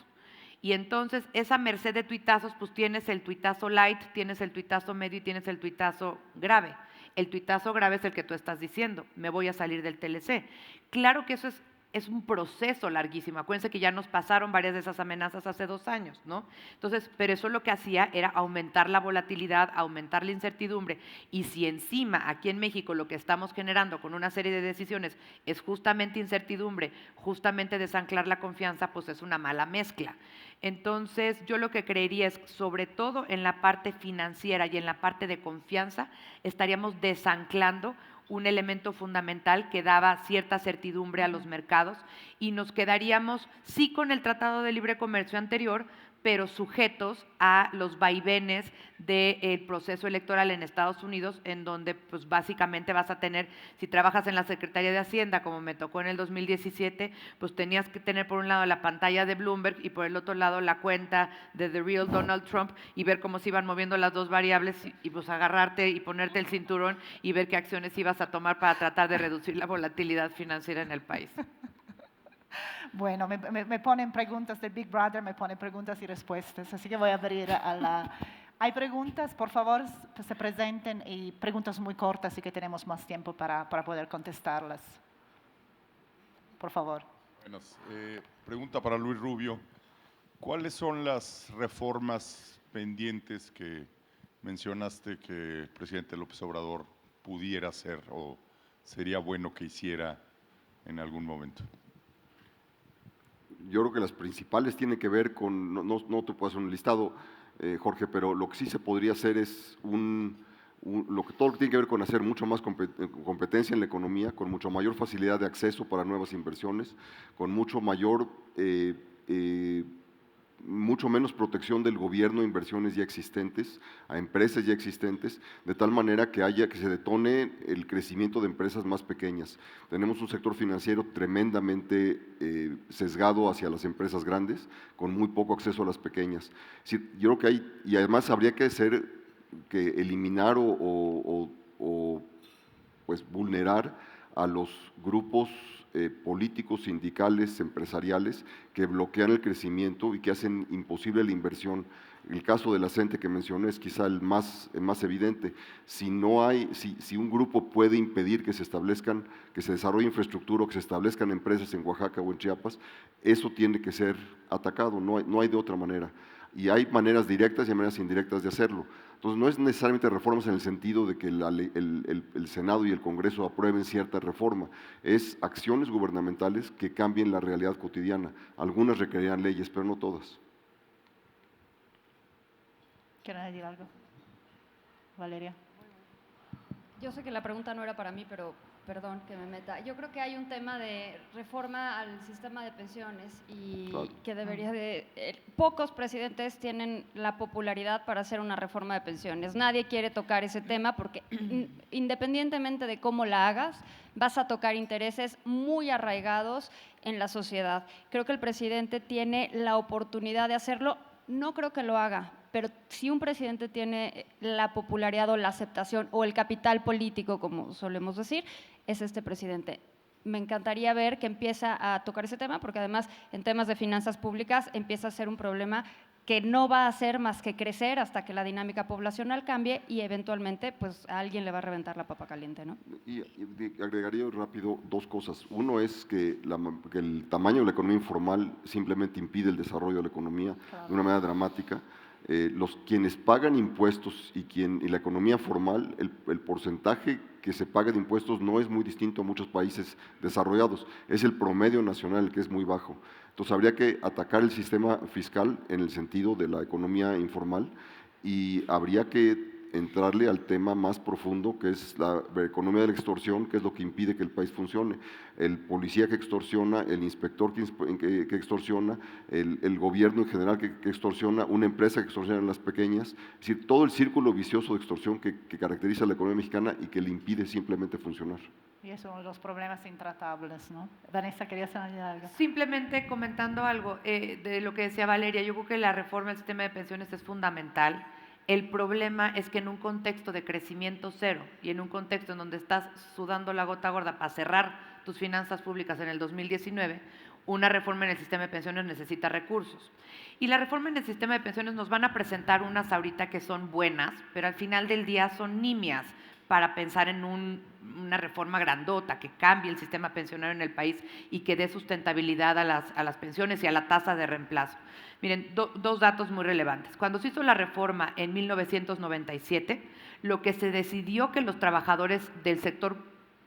Y entonces, esa merced de tuitazos, pues tienes el tuitazo light, tienes el tuitazo medio y tienes el tuitazo grave. El tuitazo grave es el que tú estás diciendo, me voy a salir del TLC. Claro que eso es un proceso larguísimo. Acuérdense que ya nos pasaron varias de esas amenazas hace 2 años, ¿no? Entonces, pero eso lo que hacía era aumentar la volatilidad, aumentar la incertidumbre. Y si encima aquí en México lo que estamos generando con una serie de decisiones es justamente incertidumbre, justamente desanclar la confianza, pues es una mala mezcla. Entonces, yo lo que creería es, sobre todo en la parte financiera y en la parte de confianza, estaríamos desanclando un elemento fundamental que daba cierta certidumbre a los mercados y nos quedaríamos sí con el Tratado de Libre Comercio anterior, pero sujetos a los vaivenes del proceso electoral en Estados Unidos, en donde pues básicamente vas a tener, si trabajas en la Secretaría de Hacienda, como me tocó en el 2017, pues tenías que tener por un lado la pantalla de Bloomberg y por el otro lado la cuenta de The Real Donald Trump y ver cómo se iban moviendo las dos variables y pues agarrarte y ponerte el cinturón y ver qué acciones ibas a tomar para tratar de reducir la volatilidad financiera en el país.
Bueno, me ponen preguntas del Big Brother, me ponen preguntas y respuestas, así que voy a abrir a la... Hay preguntas, por favor, se presenten y preguntas muy cortas y que tenemos más tiempo para poder contestarlas. Por favor.
Buenas. Pregunta para Luis Rubio. ¿Cuáles son las reformas pendientes que mencionaste que el presidente López Obrador pudiera hacer o sería bueno que hiciera en algún momento?
Yo creo que las principales tienen que ver con, no te puedo hacer un listado, Jorge, pero lo que sí se podría hacer es todo lo que tiene que ver con hacer mucho más competencia en la economía, con mucho mayor facilidad de acceso para nuevas inversiones, con mucho menos protección del gobierno a inversiones ya existentes, a empresas ya existentes, de tal manera que se detone el crecimiento de empresas más pequeñas. Tenemos un sector financiero tremendamente sesgado hacia las empresas grandes, con muy poco acceso a las pequeñas. Yo creo que y además habría que eliminar o pues vulnerar a los grupos políticos, sindicales, empresariales que bloquean el crecimiento y que hacen imposible la inversión. El caso de la CENTE que mencioné es quizá el más evidente. Si un grupo puede impedir que se desarrolle infraestructura o que se establezcan empresas en Oaxaca o en Chiapas, eso tiene que ser atacado, no hay de otra manera. Y hay maneras directas y maneras indirectas de hacerlo. Entonces, no es necesariamente reformas en el sentido de que el Senado y el Congreso aprueben cierta reforma, es acciones gubernamentales que cambien la realidad cotidiana. Algunas requerirán leyes, pero no todas.
¿Quieren decir algo? Valeria.
Yo sé que la pregunta no era para mí, pero perdón que me meta. Yo creo que hay un tema de reforma al sistema de pensiones y
Claro.
que debería pocos presidentes tienen la popularidad para hacer una reforma de pensiones. Nadie quiere tocar ese tema porque independientemente de cómo la hagas, vas a tocar intereses muy arraigados en la sociedad. Creo que el presidente tiene la oportunidad de hacerlo. No creo que lo haga, pero si un presidente tiene la popularidad o la aceptación o el capital político, como solemos decir, es este presidente. Me encantaría ver que empieza a tocar ese tema, porque además en temas de finanzas públicas empieza a ser un problema
que no va a hacer más que crecer hasta que la dinámica poblacional cambie y eventualmente pues a alguien le va a reventar la papa caliente, ¿no?
Y agregaría rápido dos cosas. Uno es que el tamaño de la economía informal simplemente impide el desarrollo de la economía de una manera dramática. Quienes pagan impuestos y la economía formal, el porcentaje que se paga de impuestos no es muy distinto a muchos países desarrollados, es el promedio nacional que es muy bajo. Entonces habría que atacar el sistema fiscal en el sentido de la economía informal y habría que entrarle al tema más profundo que es la economía de la extorsión, que es lo que impide que el país funcione. El policía que extorsiona, el inspector que extorsiona, el gobierno en general que extorsiona, una empresa que extorsiona en las pequeñas, es decir, todo el círculo vicioso de extorsión que caracteriza a la economía mexicana y que le impide simplemente funcionar.
Y es uno de los problemas intratables, ¿no? Vanessa, ¿querías añadir algo?
Simplemente comentando algo de lo que decía Valeria, yo creo que la reforma del sistema de pensiones es fundamental. El problema es que en un contexto de crecimiento cero y en un contexto en donde estás sudando la gota gorda para cerrar tus finanzas públicas en el 2019, una reforma en el sistema de pensiones necesita recursos. Y la reforma en el sistema de pensiones nos van a presentar unas ahorita que son buenas, pero al final del día son nimias para pensar en una reforma grandota que cambie el sistema pensionario en el país y que dé sustentabilidad a las pensiones y a la tasa de reemplazo. Miren, dos datos muy relevantes. Cuando se hizo la reforma en 1997, lo que se decidió que los trabajadores del sector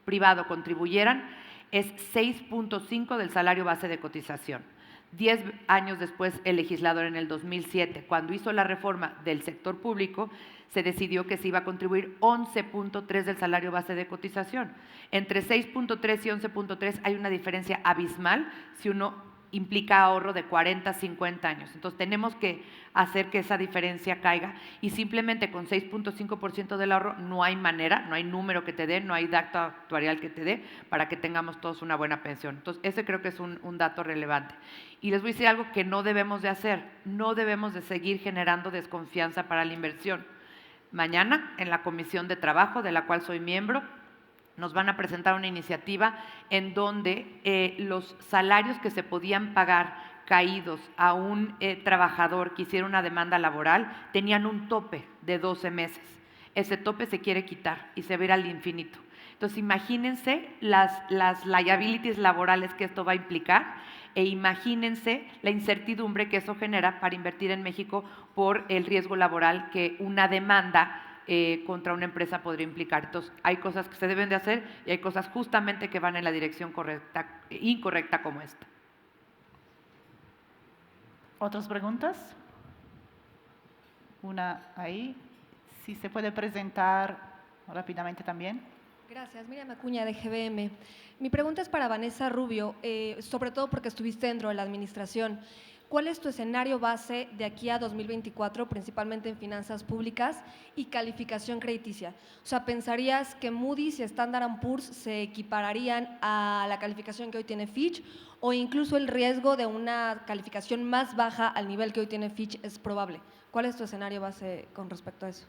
privado contribuyeran es 6.5 del salario base de cotización. 10 años después, el legislador en el 2007, cuando hizo la reforma del sector público, se decidió que se iba a contribuir 11.3 del salario base de cotización. Entre 6.3 y 11.3 hay una diferencia abismal si uno implica ahorro de 40, 50 años. Entonces tenemos que hacer que esa diferencia caiga y simplemente con 6.5% del ahorro no hay manera, no hay número que te dé, no hay dato actuarial que te dé para que tengamos todos una buena pensión. Entonces ese creo que es un dato relevante. Y les voy a decir algo que no debemos de hacer, no debemos de seguir generando desconfianza para la inversión. Mañana en la Comisión de Trabajo, de la cual soy miembro, nos van a presentar una iniciativa en donde los salarios que se podían pagar caídos a un trabajador que hiciera una demanda laboral tenían un tope de 12 meses. Ese tope se quiere quitar y se va a ir al infinito. Entonces imagínense las liabilities laborales que esto va a implicar e imagínense la incertidumbre que eso genera para invertir en México por el riesgo laboral que una demanda contra una empresa podría implicar. Entonces, hay cosas que se deben de hacer y hay cosas justamente que van en la dirección incorrecta como esta.
¿Otras preguntas? Una ahí. Si se puede presentar rápidamente también.
Gracias, Miriam Acuña de GBM. Mi pregunta es para Vanessa Rubio, sobre todo porque estuviste dentro de la administración. ¿Cuál es tu escenario base de aquí a 2024, principalmente en finanzas públicas y calificación crediticia? O sea, ¿pensarías que Moody's y Standard & Poor's se equipararían a la calificación que hoy tiene Fitch o incluso el riesgo de una calificación más baja al nivel que hoy tiene Fitch es probable? ¿Cuál es tu escenario base con respecto a eso?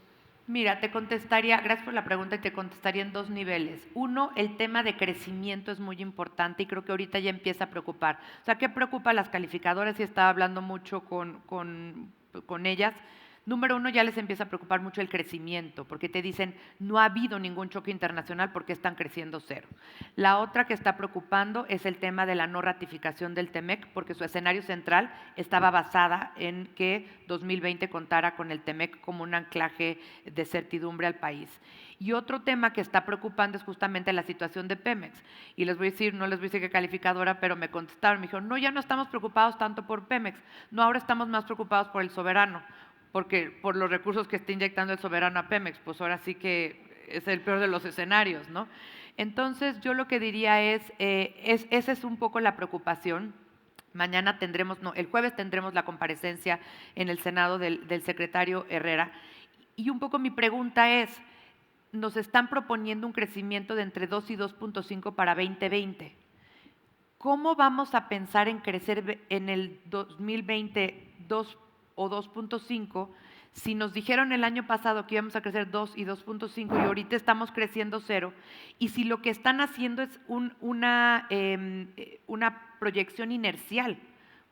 Mira, te contestaría, gracias por la pregunta, y te contestaría en dos niveles. Uno, el tema de crecimiento es muy importante y creo que ahorita ya empieza a preocupar. O sea, ¿qué preocupa a las calificadoras? Y estaba hablando mucho con ellas. Número uno, ya les empieza a preocupar mucho el crecimiento, porque te dicen, no ha habido ningún choque internacional porque están creciendo cero. La otra que está preocupando es el tema de la no ratificación del TEMEC, porque su escenario central estaba basada en que 2020 contara con el TEMEC como un anclaje de certidumbre al país. Y otro tema que está preocupando es justamente la situación de Pemex. Y les voy a decir, no les voy a decir qué calificadora, pero me contestaron, me dijeron, no, ya no estamos preocupados tanto por Pemex, no, ahora estamos más preocupados por el soberano, porque por los recursos que está inyectando el soberano a Pemex, pues ahora sí que es el peor de los escenarios, ¿no? Entonces, yo lo que diría esa es un poco la preocupación. Mañana tendremos, no, el jueves tendremos la comparecencia en el Senado del secretario Herrera. Y un poco mi pregunta es, nos están proponiendo un crecimiento de entre 2 y 2.5 para 2020. ¿Cómo vamos a pensar en crecer en el 2020 2 o 2.5, si nos dijeron el año pasado que íbamos a crecer 2 y 2.5 y ahorita estamos creciendo 0, y si lo que están haciendo es una proyección inercial,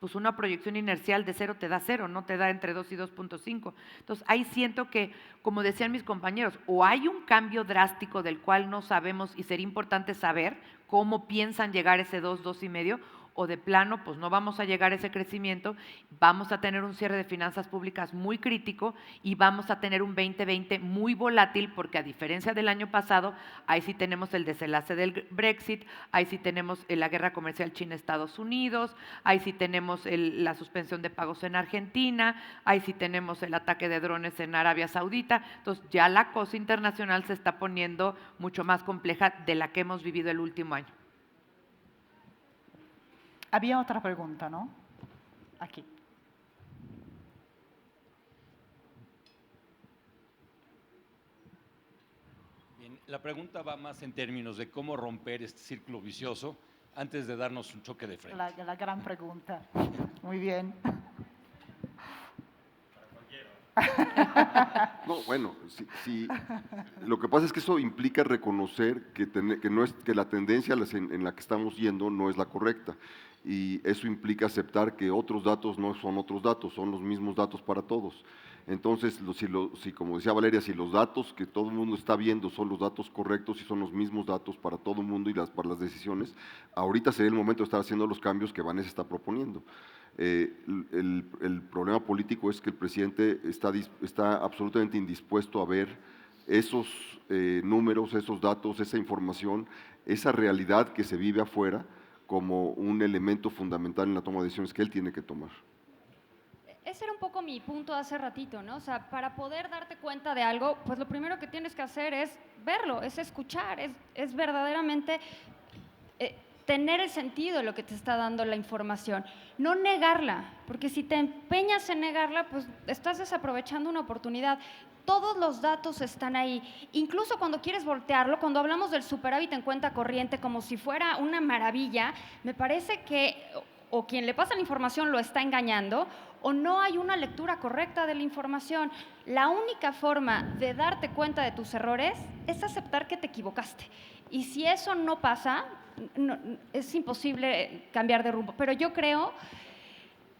pues una proyección inercial de 0 te da 0, no te da entre 2 y 2.5. Entonces, ahí siento que, como decían mis compañeros, o hay un cambio drástico del cual no sabemos y sería importante saber cómo piensan llegar a ese 2, 2,5, o de plano, pues no vamos a llegar a ese crecimiento, vamos a tener un cierre de finanzas públicas muy crítico y vamos a tener un 2020 muy volátil, porque a diferencia del año pasado, ahí sí tenemos el desenlace del Brexit, ahí sí tenemos la guerra comercial China-Estados Unidos, ahí sí tenemos la suspensión de pagos en Argentina, ahí sí tenemos el ataque de drones en Arabia Saudita. Entonces ya la cosa internacional se está poniendo mucho más compleja de la que hemos vivido el último año.
Había otra pregunta, ¿no? Aquí.
Bien, la pregunta va más en términos de cómo romper este círculo vicioso antes de darnos un choque de frente.
La gran pregunta. Muy bien.
No, bueno, lo que pasa es que eso implica reconocer que la tendencia en la que estamos yendo no es la correcta, y eso implica aceptar que otros datos no son otros datos, son los mismos datos para todos. Entonces, si como decía Valeria, si los datos que todo el mundo está viendo son los datos correctos y son los mismos datos para todo el mundo y para las decisiones, ahorita sería el momento de estar haciendo los cambios que Vanessa está proponiendo. El problema político es que el presidente está absolutamente indispuesto a ver esos números, esos datos, esa información, esa realidad que se vive afuera como un elemento fundamental en la toma de decisiones que él tiene que tomar.
Ese era un poco mi punto hace ratito, ¿no? O sea, para poder darte cuenta de algo, pues lo primero que tienes que hacer es verlo, es escuchar, es verdaderamente tener el sentido de lo que te está dando la información, no negarla, porque si te empeñas en negarla, pues estás desaprovechando una oportunidad. Todos los datos están ahí, incluso cuando quieres voltearlo, cuando hablamos del superávit en cuenta corriente como si fuera una maravilla, me parece que o quien le pasa la información lo está engañando o no hay una lectura correcta de la información. La única forma de darte cuenta de tus errores es aceptar que te equivocaste. Y si eso no pasa, es imposible cambiar de rumbo. Pero yo creo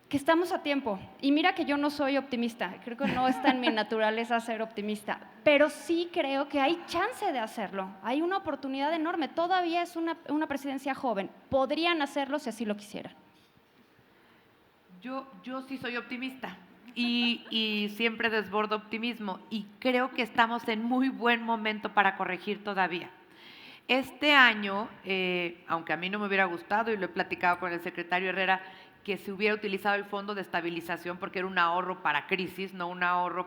que estamos a tiempo. Y mira que yo no soy optimista, creo que no está en mi naturaleza ser optimista, pero sí creo que hay chance de hacerlo. Hay una oportunidad enorme. Todavía es una presidencia joven. Podrían hacerlo si así lo quisieran.
Yo sí soy optimista y siempre desbordo optimismo y creo que estamos en muy buen momento para corregir todavía. Este año, aunque a mí no me hubiera gustado y lo he platicado con el secretario Herrera, que se hubiera utilizado el fondo de estabilización porque era un ahorro para crisis, no un ahorro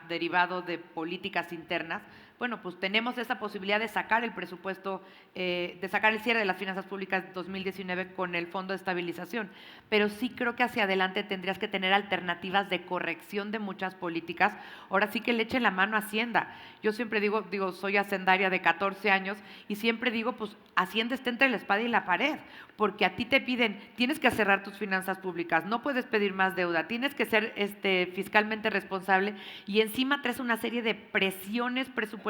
derivado de políticas internas. Bueno, pues tenemos esa posibilidad de sacar el presupuesto, de sacar el cierre de las finanzas públicas 2019 con el fondo de estabilización, pero sí creo que hacia adelante tendrías que tener alternativas de corrección de muchas políticas. Ahora sí que le echen la mano a Hacienda. Yo siempre digo, soy hacendaria de 14 años y siempre digo, pues Hacienda está entre la espada y la pared, porque a ti te piden, tienes que cerrar tus finanzas públicas, no puedes pedir más deuda, tienes que ser fiscalmente responsable y encima traes una serie de presiones presupuestarias,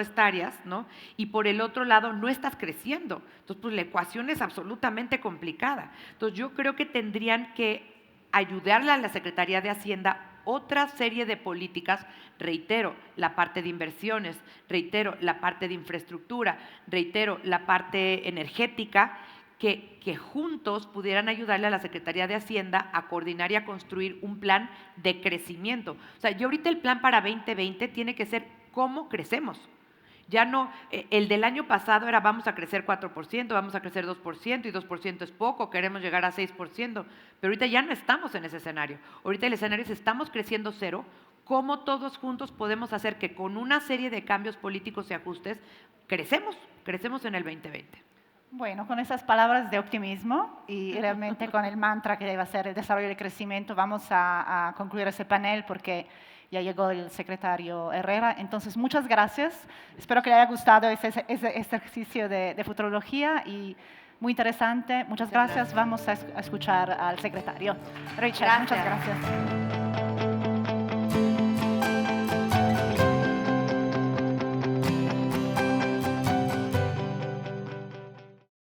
¿no? Y por el otro lado no estás creciendo. Entonces, pues la ecuación es absolutamente complicada. Entonces, yo creo que tendrían que ayudarle a la Secretaría de Hacienda otra serie de políticas, reitero, la parte de inversiones, reitero, la parte de infraestructura, reitero, la parte energética, que juntos pudieran ayudarle a la Secretaría de Hacienda a coordinar y a construir un plan de crecimiento. O sea, yo ahorita el plan para 2020 tiene que ser cómo crecemos. Ya no, el del año pasado era vamos a crecer 4%, vamos a crecer 2% y 2% es poco, queremos llegar a 6%, pero ahorita ya no estamos en ese escenario. Ahorita el escenario es estamos creciendo 0, ¿cómo todos juntos podemos hacer que con una serie de cambios políticos y ajustes crecemos en el 2020?
Bueno, con esas palabras de optimismo y realmente con el mantra que debe ser el desarrollo y el crecimiento, vamos a concluir ese panel porque ya llegó el secretario Herrera. Entonces, muchas gracias. Espero que le haya gustado ese ejercicio de futurología y muy interesante. Muchas gracias. Vamos a escuchar al secretario. Rachel, muchas gracias.